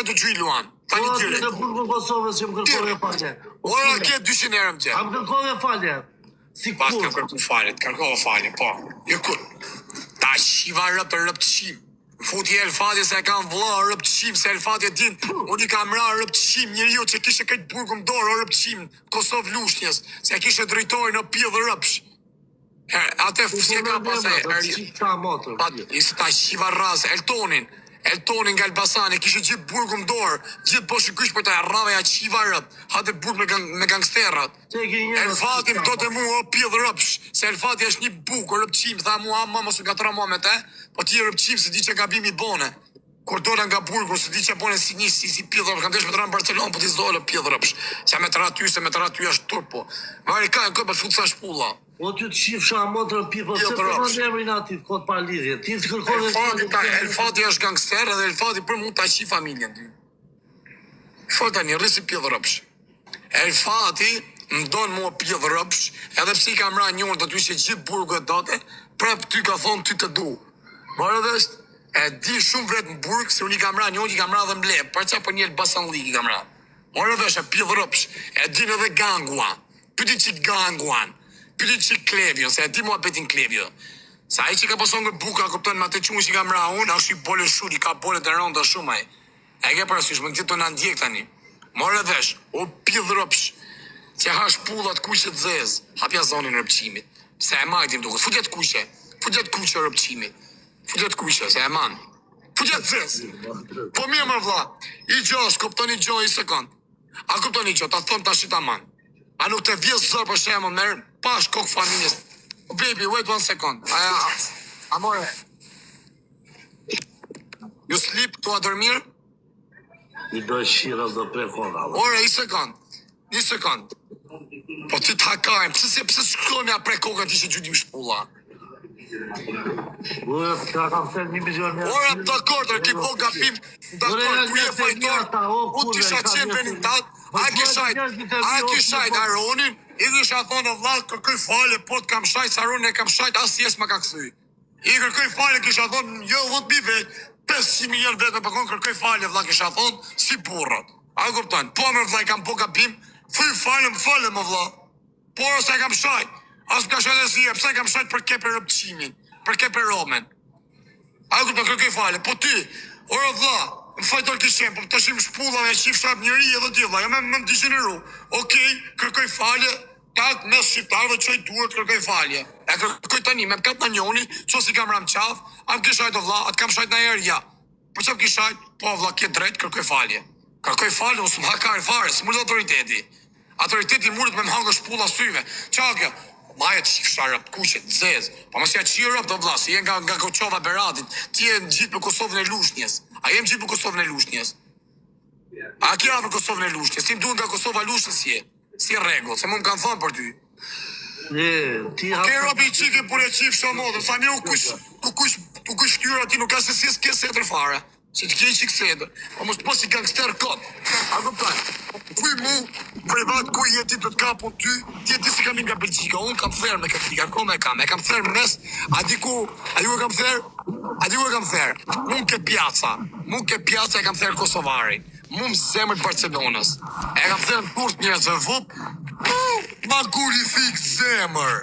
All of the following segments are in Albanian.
nga të gjy luan. Tani direkt. Në burgun Kosovës që më kërkove falje. Ora ke 200 euro më gjë. Am kërkove falje. Si Pas kur? ka kërku falje, kërkova falje, po. Jo kur. Ta shiva rëp të shim. Futi Elfati se kam vëlla rëp të shim, se Elfati din, unë i kam ra rëp të shim, njeriu që kishe këtë burgun dorë rëp të shim, Kosovë Lushnjës, se kishe drejtori në pjellë rëpsh. Ate fësje ka pasaj, isi ta shiva razë, Eltonin nga Elbasani, kishe gjithë burgun dorë, gjithë poshë kysh për ta rrave ja shiva rëp, hate burg me gangsterat. Elfati më do të mu o pjellë rëpsh, se Elfati është një bukur rëpqim, tha mu amma mos u gatra mua me te, po ti rëpqim se di që gabimi bone. Kur dola nga burgur, se di që bone si një si pjellë rëpsh, kam desh me të ranë Barcelona, po ti zole pjellë rëpsh, që me të raty, se me të raty është turpo. Vari ka në këpër fut sa shpulla. O ty të shifësha motër pipo, se të në emrin ati të kodë par lidhje, ti të kërkove Elfati është gangster edhe Elfati për mund të ashi familjen ty. Shoj tani, rrisi pjellë rëpsh. Elfati më donë mua pjellë rëpsh, edhe psi kam ra njërë të ty që gjithë burgu e date, prap ty ka thonë ty të du. Marë dhe është, e di shumë vret në burg, se unë i kam ra njërë, i kam ra dhe mle, për qa për një Elbasan Lig i kam ra. Marë dhe është, e pjellë rëpsh, e din edhe ganguan, pyti që ganguan, pyti që klevjo, se e di mua betin klevjo. Sa i që ka pason nga buka, kupton me atë qunë që i kam ra unë, është i bole shuri, ka bole të rënda shumë aj. E ke parasysh, më këtë të në ndjek tani. Marë dhe është, o pjellë rëpsh, që hash pullat kushe të zezë, hapja zonin rëpqimit. Se e majtim duke, futjet kushe rëpqimit. Futjet kushe, se e man. Futjet zezë. Po mirë më vla, i gjosh, kupton i gjoh i sekund. A kupton i gjoh, ta thonë ta shita man. A nuk të vjesë zërë për shemë, merë pash kokë familjes. Baby, wait 1 second. Amore. You sleep, tu a dormir? I do shirës do prekona. Ore, një sekund. Po ti ta kajmë, pëse shkojmë ja pre kokën ti që gjudim shpulla? Ure, ka kam thënë 1 milion njerë. Ore, dakord, ki po gabim, dakord, ku je fajtor, u tisha qenë venin tatë, a ki shajt Aronin, i dhisha thonë vlad, kërkoj falje, po të kam shajt, sa Aronin e kam shajt, asë jesë ma ka këthy. I kërkoj falje, kisha thonë, jo, vët mi vetë, 500 milion vetë me përkon, kërkoj falje, vlad, kisha thonë, si burrat. A kuptojnë, po me vlad, i kam po gabim, thuj falem, më vla. Por ose kam shajt, as më ka shajt e zije, pse kam shajt për kepe rëpqimin, për kepe romen. A ku të kërkoj fale, po ty, ora vla, më fajtor kishem, po të shim shpullave, shif shap njëri edhe tje vla, ja me më digeneru. Okej, kërkoj falje, tak mes shqiptarve qoj duhet kërkoj falje. E kërkoj tani, me m'kat në njoni, qo si kam ram qaf, am kishajt o vla, atë kam shajt në erë, ja. Po që kishajt, po vla, kje drejt, kërkoj falje. Kërkoj falje, usë më hakar fare, së mërë autoriteti. Autoriteti mërët me më hangë shpulla syve. Qa kjo? Maja që fësha rëp, kushet, zezë. Pa mësja që i rëp të vlasë, i nga Koqova Beratit, ti e në gjithë për Kosovën e Lushnjës. A jem gjithë për Kosovën e Lushnjës? A kjera për Kosovën e Lushnjës? Si më duhet nga Kosova Lushnjës si regull, se më kanë thonë për ty. Ke rëpi i qike për e qifë shomodë, sa një u kush ftyra ti nuk ka se si s'ke setër fare. Se të kje qikë setër, po mos të posi gangster këtë. A këptaj, kuj mu, privat kuj jeti të t'kapun ty, ti e ti si kam nga Belgjika, unë kam therë me këtë liga, kome e kam therë mes, a ju e kam therë, mund ke pjaca e kam therë Kosovari, mund zemër të Barcelonës, e kam therë në kurt njërës dhe vup, ma guri fik zemër,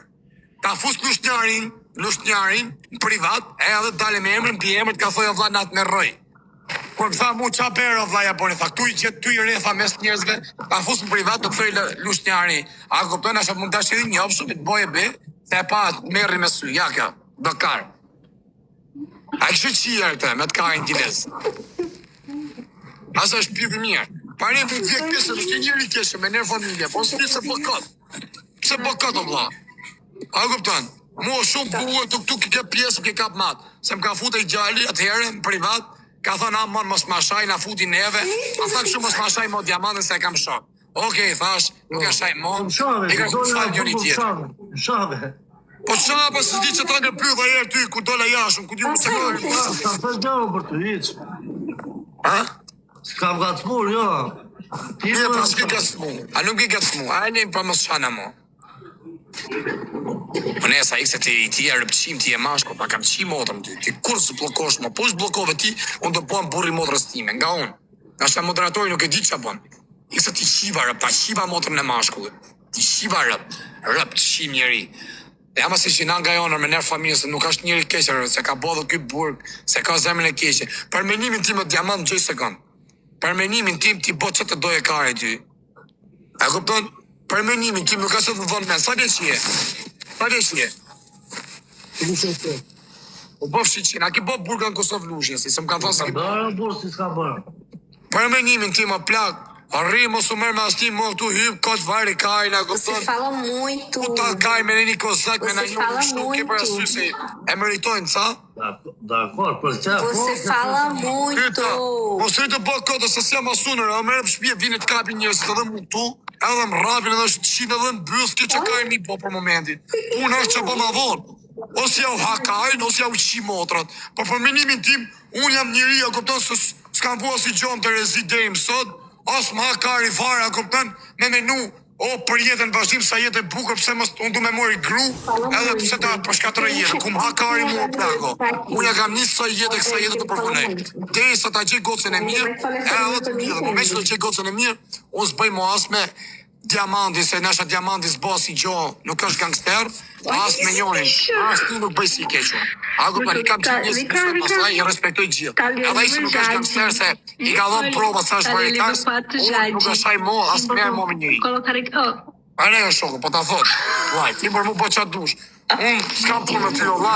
ta fus lushnjarin, në privat, e edhe dale me emrin, pi emrin ka thoi o vla natë me rëj. Por këtha mu qa bërë o vla ja bërë, tha këtu i gjithë tu i retha mes njerëzve, ta fus në privat të këthoj lushnjari, a këptojnë asha mund të ashtë edhe një opshë, të boje be, se e pa merri me sy, ja kjo, do karë. A kështë qia këtë, me të karin t'ilez. Asa është pjëve mirë. Pare më vjek pjesë, është njëri kjeshe me nërë familje, po së se po këtë. Pse po këtë o vla? A këptojnë? Mua shumë buë tuk ke pjesë ke kap matë. Se më ka fute i gjalli atëherë në privat, ka thonë amon mos ma shaj, na futi neve, a thak shumë mos ma shaj mo diamantën se e kam shok. Okej, thash, nuk e shaj mo, i ka shaj njëri tjetër. Shave. Po shave, po së di që ta nga pyth a erë ty, ku dola jashën, ku di mu se kërë. Ta të gjavë për të hiqë. Ha? S'kam gacmur, jo. Mire, pa s'ki gacmu, a nuk i gacmu, a e nejmë pa mos shana mo. Po nesa ikse ti e rëpqim, ti e mashko, pa kam qi motëm ty, ti kur së blokosh mo, po është blokove ti, unë të pojmë burri motrës time, nga unë. Nashta moderatori nuk e di ç'a bën. I sa ti shiva rëp, ta shiva motrën e mashkullit. Ti shiva rëp të shim njeri. E ama si që na nga jonër me nërë familjes, nuk është njëri keqër, se ka bodhë ky burg, se ka zemrën e keqe. Për menimin tim e diamant gjej sekond. Për menimin tim ti bo që të doje kare ty. E kupton? Për menimin tim nuk është të dhënë men. Sa vjeç je? Sa vjeç je? O bëf shiqin, a ki bo burga në Kosovë Lushnjë, si se më kanë thonë se ki... Bërë, burë, si s'ka bërë. Për menimin tim o plak, arri mos u merr me asnjë më këtu hyp kot vari kaj na kupton. Você fala muito. Ku ta kaj me një kozak me na Você një fala shtuk ke për arsye se e meritojnë ca? Dakor, për që... Você fala muito. Kyta, mos rritë bë kota se s'jam asunër, a merr shtëpi vini të kapin njerëz të dhëm këtu, edhe më rapin edhe shit edhe në byll ke çka kaj mi po për momentin. Puna është që po ma vonë. Ose ja u hakajnë, ose ja u qimotrat. Por për menimin tim, unë jam njëri, a kupton se s'kam bua si gjomë të rezi deri më sot, as më hakari fare, a kupton, me menu, o për jetën vazhdim sa jetë e bukur, pse mos unë du me mori gru, edhe pse ta përshkatërë jetë, ku më hakari mua plako. Unë ja kam njësë sa jetë e kësa jetë të përpunej. Deri sa ta gjej gocën e mirë, edhe të mirë, më me që të gjej gocën e mirë, unë s'bëj mo as me Diamanti, se nasha Diamanti s'bo si gjo, nuk është gangster, as me njonin, as ti nuk bëj si kequa. Ako për i kam që njësë njësë pasaj, i respektoj gjithë. Edhe i si nuk është gangster, se i ka dhënë prova sa është veritas, unë nuk është aj mo, as merë mo me njëri. Pane jo shoko, po ta thot, uaj, ti për mu po qatë dush. Unë s'kam punë me ty, la.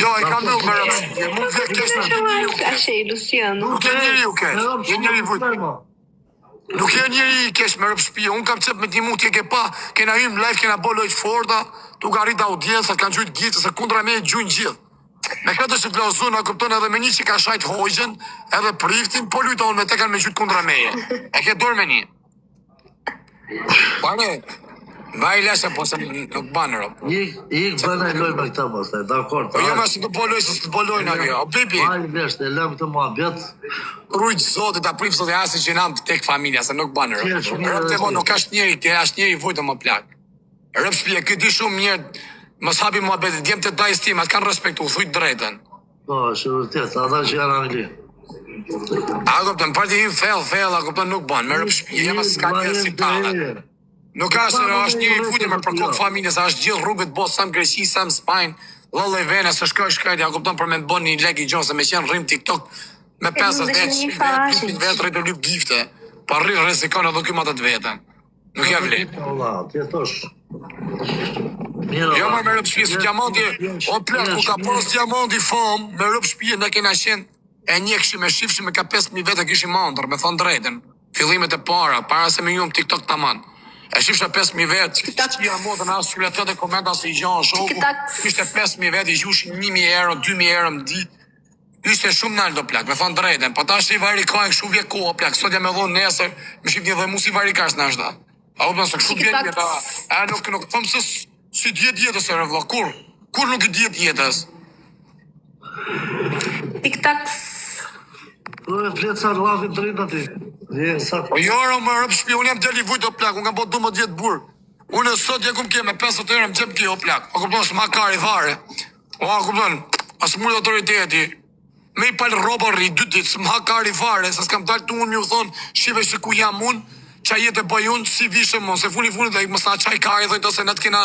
Jo, i kam nuk me rëpshë, mu vje kesh me njëri u ke. Achei, Luciano. Nuk e njëri u ke, je njëri vujtë. Nuk e njëri i kesh me rëpë shpia, unë kam qëpë me ti mund t'je ke pa, kena hym live, kena bo lojtë forta, tu ka rritë audiencët, kanë gjujtë gjithë, se kundra me e gjujnë gjithë. Me këtë që t'lozu, në kupton edhe me një që ka shajtë hojgjën, edhe priftin, po lujta unë me te kanë me gjujtë kundra meje. E ke dorë me një. Pane, vaj leshe, po se nuk banë rëpë. Ik bëna loj me këta mos, dakor. Po jo me se të boloj, se të boloj në kjo. O bibi, Hajnë veshtë, e lëm të mua bjetë. rujtë zotit, a prif sot e asi që nam tek familja, se nuk banë rëpë. Rëpë të mo, nuk ashtë njeri, të ashtë njeri vujtë më plak. Rëpë shpje, këtë di shumë mirë, mos hapi mua betit, djemë të dajës tim, atë kanë respektu, thujtë drejten. Po, shërëtet, ata që janë angli. A kupton, parti him fell, a kupton nuk banë, me rëpë shpje, jema s'ka njërë si talët. Nuk ka se është njëri vujtë me përkot familjes, është gjithë rrugët bo, sam Greqi, sam Spajnë, lëllë i vene, se shkajt, ja kupton për me të bon një leg i gjonë, se me qenë rrim TikTok, me 50 vetë rritë lyp gifte, pa rritë rezikon edhe kymat të vetën. Nuk ja vlet. Allah, ti thosh. Jo me rëpë shpje, si Diamanti, o plak, ku ka pas Diamanti famë, me rëpë shpje, ne kena qenë, e njekshim, e shifshim, me ka 5.000 vete kishim andër, me thonë drejten, fillimet e para se me njëm TikTok të manë. E shifësha 5.000 vetë, që ja modën asë qyretet e komenta se i gjanë shoku, ishte 5.000 vetë, i gjushin 1.000 euro, 2.000 euro më ditë, ishte shumë nalë do plak, me thonë drejten, po ta është i varikajnë, kështu vje koha plak, sot ja me dhonë nesër, me shqip një dhe mu si varikash në është da. A u përnë se kështu vjetë vjetë, a nuk thëmë se si djetë jetës e rëvla, kur nuk i djetë jetës? Tic-tac. Po e fletë sa lavin të rritë ati. Po jora më rëpë shpi, unë jam djeli vujtë o plak, unë kam po 12 burë. Unë sot ja kum ke me 50 euro më gjep kjo o plak. O kupton, s'ma kari fare. O kupton, asë mund autoriteti. Me i palë roba rri 2 ditë, s'ma kari fare, se s'kam dalë të unë mi u thonë, shive që ku jam unë, qa jetë e bëj unë, si vishëm unë, se funit dhe i më sa qaj kari dhejtë, ose net kena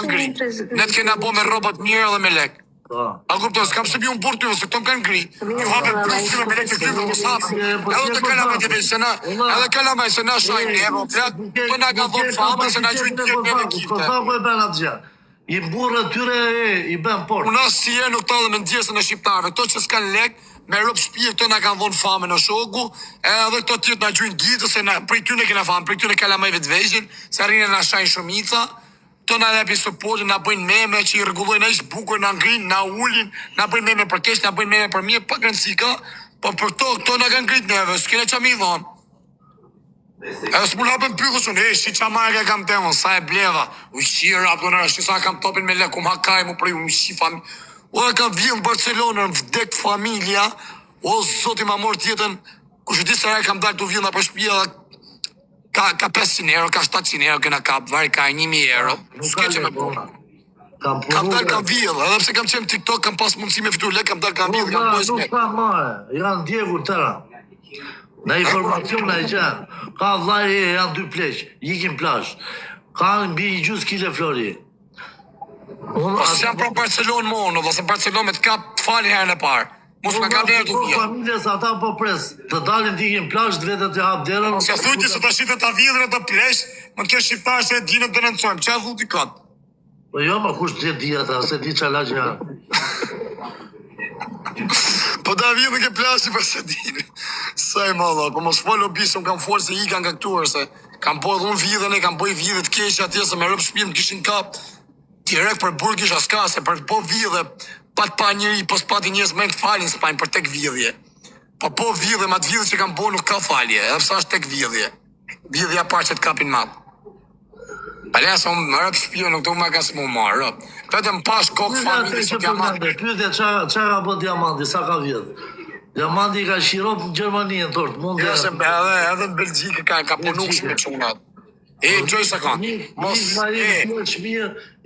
ngri. Net kena bo me robat mirë dhe me lek. A kupton, s'kam se bi unë burë ty, se këto më kanë ngri. Ju hape përshime me lek të krymë, më sapë. Edhe të kalama të vej, se na, edhe kalama se na shajnë një evo, plak, të na ka dhonë fame, se na gjujnë të një gifte. Po e ben atë gjë. I burë tyre i ben porë. Unë asë si e nuk talë me ndjesën e shqiptarëve, to që s'kan lek, me rëpë shpije, këto na kanë dhonë fame në shoku, edhe këto tjetë na gjujnë gitë, se prej tyne kena fame, prej tyne kalamajve të vejgjin, se rrinë na shajnë shumica, to na lepi supportin, na bëjnë meme që i rregullojnë ai bukur, na ngrinë, na ulin, na bëjnë meme për keq, na bëjnë meme për mirë, pa rëndësi ka, po për to na kanë ngrit neve, s'kena çam i dhon. Edhe s'mu hapën pyllës unë, shi qa marrë kam temon, sa e bleva, ushqira, shi sa kam topin me lek, ha kaj mu prej ushqi fami. O e kam vjen në Barcelona, në vdek familja, o zoti ma morë tjetën, ku që disë e kam dalë të vjen në për shpia, ka 500 euro, ka 700 euro, këna kap, vari ka 1.000 euro, s'ke që me po. Kam dalë kam vjellë, edhe pse kam qenë TikTok, kam pas mundësi me fitur lek, kam dalë kam vjellë, kam bojës me. Nuk ka mare, janë djegur tëra. Në informacion në e qenë, ka vllai janë 2 pleq, ikin plash. Ka mbi një gjus kile flori. Po s'jam pra Barcelonë mono, dhe se Barcelonë me të kap të fali herën e parë. Mos me ka derë të vija. Familjes ata po pres, të dalin të ikin plash, të vetët të hap derën. Se thuti se ta shite ta vjedhre të plesh, më të kesh shqiptarë se e dinë të denoncojmë. Qa thuti katë? Po jo, ma kush të di ata, se di qala që janë. Po da vjedhë ke plashi për se dinë. Sa i madha, po mos folë o bisë, unë kam folë se i kanë nga këtuar, se kam bojë unë vjedhën e kam bojë vjedhë të keqë atje, se me rëpë shpinë kishin kap. Direkt për burg isha s'ka, se për po vjedhë, pat pa njëri, po s'pati njës me të falin, s'pajnë për tek vjedhje. Po vjedhë, ma të vjedhë që kam bojë nuk ka falje, edhe psa është tek vjedhje. Vjedhja parë që të kapin matë. Pale se unë më rëpë shpion, nuk të unë me ka së mu marë, rëpë. Vetëm pash kokë familje që diamanti. Pyetja qa ka bo diamanti, sa ka vjetë? Diamanti ka shirop në Gjermani në tort, mund Ja, se edhe në Belgjike ka punu shumë me qunat. Gjoj se kanë. Mos,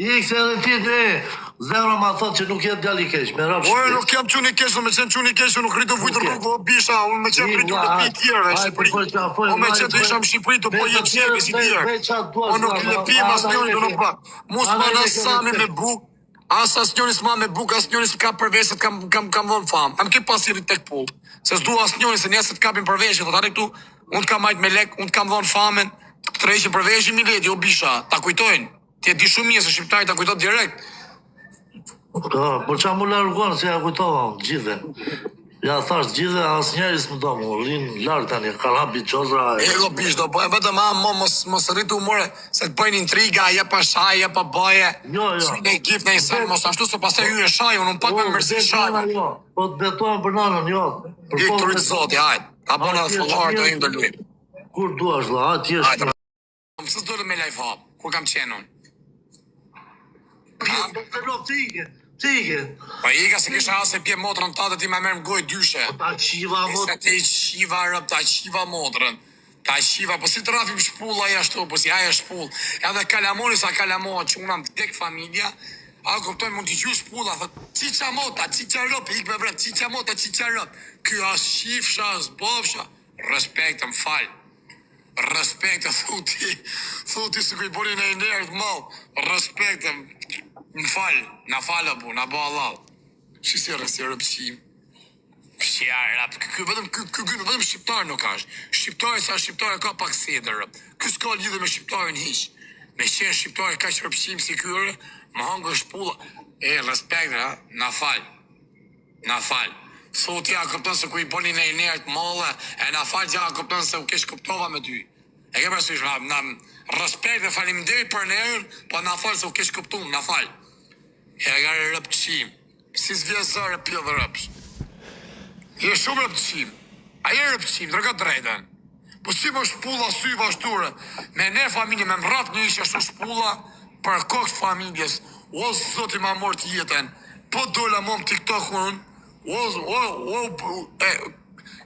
I këse edhe tjetë, zemra ma thot që nuk jetë djali keq, me rap Ore, nuk jam quni kesh, me qenë quni kesh, nuk rritu vujtë rrugë, o bisha, unë me qenë rritu të pi tjerëve në Shqipëri. Unë me qenë të isha në Shqipëri të po jetë qeve si tjerë. Unë nuk le pim as njëri të nuk pa. Mos ma në sami me buk, as njëri s'ma me buk, as njëri s'ka përveset, kam vonë famë. Kam ke pasirit tek pull. Se s'du as njëri se njesë të kapin përveshje, të tani këtu, unë t'kam majt me lek, unë t'kam vonë famën, të rejshin përveshje mi leti, o bisha, ta kujtojnë. Ti e di shumë mirë se shqiptari ta kujtojnë direkt. Po qa mu largonë, se ja kujtova, gjithë. Ja thash gjithë, as njeri s'më do mu, linë largë tani, kalabi, qozra... Ego bish, do bëjmë vetëm mos rritu more, se të bëjnë intriga, je pa shaj, je pa bëje. Jo. Ne gif në i sen, mos ashtu se pas e hyre shaj, unë pak me mërzi shaj. Po të betohen për nanën, jo. I këturit zoti, hajt. Ta bëna dhe fëllarë të imë të lujmë. Kur duash, la, a t'jesh... Hajt, mësë të dole me life hop, kur kam qenë unë. Tike. Po i ka se kisha asë e pje motrën ta dhe ti me merë më gojë dyshe. Ta qiva, Se ti qiva rëp, ta qiva motrën. Ta qiva, po si të rafim shpulla i ashtu, po si aja shpull. Edhe kalamoni sa kalamoha që unam tek familja, a kuptojnë mund t'i gju shpulla, thët, qiqa mota, qiqa rëp, ik me vrep, qiqa mota, qiqa rëp. Ky as shifsha, as bofsha, respekt, më falë. Respekt, thuti se kuj bori në i nërët mal, respekt, më falë, na falë bu, na bo Allah. Si rëpëqim. Ky vetëm shqiptar nuk ashtë. Shqiptari sa shqiptari ka pak sedër rëp. Ky s'ka lidhe me shqiptarin hiq. Me qenë shqiptari ka që rëpëqim si kyre, më hangë shpulla. Respekt, na falë. Na falë. Thot ja këptën se ku i boni në i nërët mallë, e na falë ja këptën se u kesh këptova me ty. E ke përsysh, na respekt dhe faleminderit për nërën, po na falë se u kesh këptum, na falë. E gare rëpëqim. Si s'vje zërë pjo dhe rëpsh. Je shumë rëpëqim. A je rëpëqim, dërga drejten. Po si më shpulla sy vashture, me ne familje, me mrat një ishe shtu shpulla, për kokë familjes, o zoti ma mort jetën, po dola mom TikTok-un,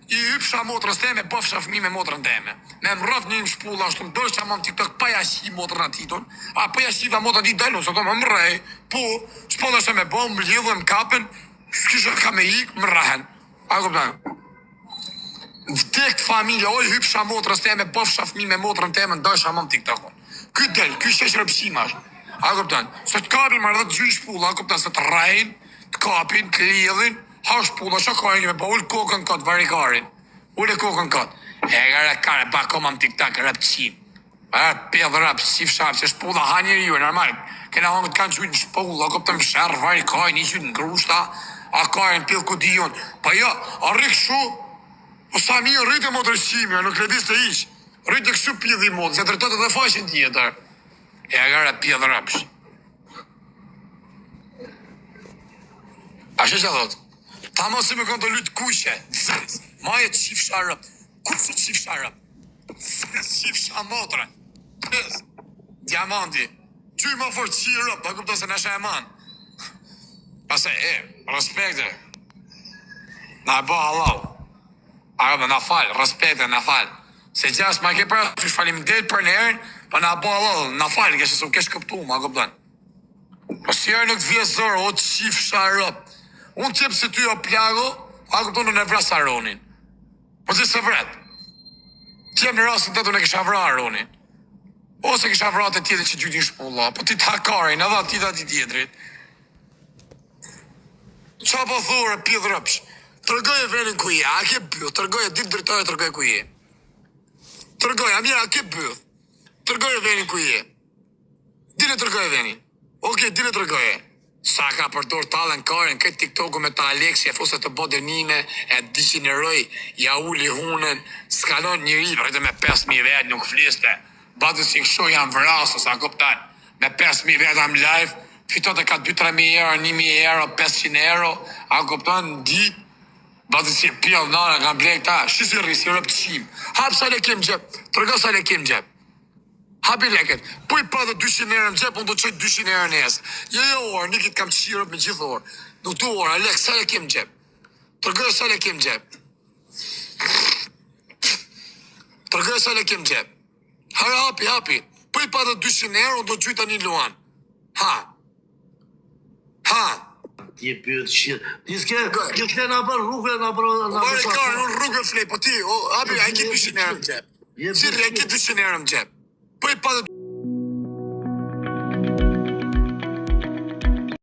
i hypsha motrës teme, bëfsha fëmi me motrën teme. Me më rrëf një shpulla, ashtu më dojsh që amam TikTok, pa jashi motrën atiton, a pa jashi va motrën ati dalun, së to më mrej, po, s'po dhe shë me bo, më lidhë, më kapen, s'kisha ka me ikë, më rrahen. A këpëtan? Vdekt familje, oj hypsha motrës teme, bëfsha fëmi me motrën teme, dojsh amam TikTok-un. Ky del, ky shesh rëpsimash. A këpëtan? Se të kapin më rrët gjysh shpulla, a këpëtan, se të rrajin, të kapin, të lidhin, ha shpulla, që ka e kime, pa ullë kokën këtë, varikarin. Ullë kokën këtë. E gare kare, ba komam TikTok, rëpqim. Pjedhë rëp, si fshap, se shpulla ha njëri ju, normal. Kena hangët kanë qytë në shpulla, a këpëtëm shërë, varikaj, një qytë në grushta, a kajnë pjedhë kudion. Pa jo, a rikë shu, po sa mi rritë e motërshimi, nuk levis të ish. Rritë e këshu pjedhë i modë, se të rëtët edhe fashin tjetër. E gare pjedhë rëpsh. A që që thotë? Ta mos si me kënë të lytë kushe, maje të qifsha rëp, kushe të qifsha rëp, qifsha motrën, diamanti, gjy ma fort qi rëp, pa këpto se nesha e manë. Pase, respekte, na e bo halal, na falë, respekte, na falë, se gjas ma ke për, që shfalim del për nërën, pa na bo halal, na falë, kështë se u kesh këptu, ma këpton. Po si erë nuk të vje zërë, o të qifsha rëp, unë qëpë se ty o plago, a këpëton në vras aronin. Po që se vret. Që jem në rastin të unë e kisha vrarë Ronin. Ose kisha vrarë të tjetër që gjytin shpulla. Po ti të hakari, në dha ti dhe ti tjetërit. Qa po thore, pidh rëpsh. Tërgoje venin ku je, a ke bëth. Tërgoje, ditë dritore, tërgoje ku je. Tërgoje, a mira, a ke bëth. Tërgoje venin ku je. Dile tërgoje venin. Oke, dile tërgoje. Sa ka përdor talën karen, këtë TikToku me ta Aleksi, e fose të bodernime, e dishineroj, ja uli hunen, skalon njëri, vërte me 5.000 vetë nuk fliste. Batës si kësho janë vrasë, sa kuptan. Me 5.000 vetë am live, fitot e ka 2-3.000 euro, 1.000 euro, 500 euro, a kuptan, di, batës si pjell nana, kam blek ta, shisi rrisi, rëp të shim. Hap sa le kem gjep, tërga sa le kem gjep. Hapi leket, po i pa dhe 200 euro në gjep, unë do të qëjt 200 euro nesë. Jo, orë, nikit kam qirë me gjithë orë. Nuk të orë, Alek, sa le kem gjep. Tërgoj sa le kem gjep. Tërgoj sa le kem gjep. Hara hapi. Po i pa dhe 200 euro, unë do të qëjta një luan. Ha. Ti e pyet shit. Ti s'ke na bër rrugë, na bër. Ore karë, unë rrugë flej, po ti, hapi, a i ki 200 euro në gjep. Si rre, a i ki 200 euro në gjep. Po i pa dhe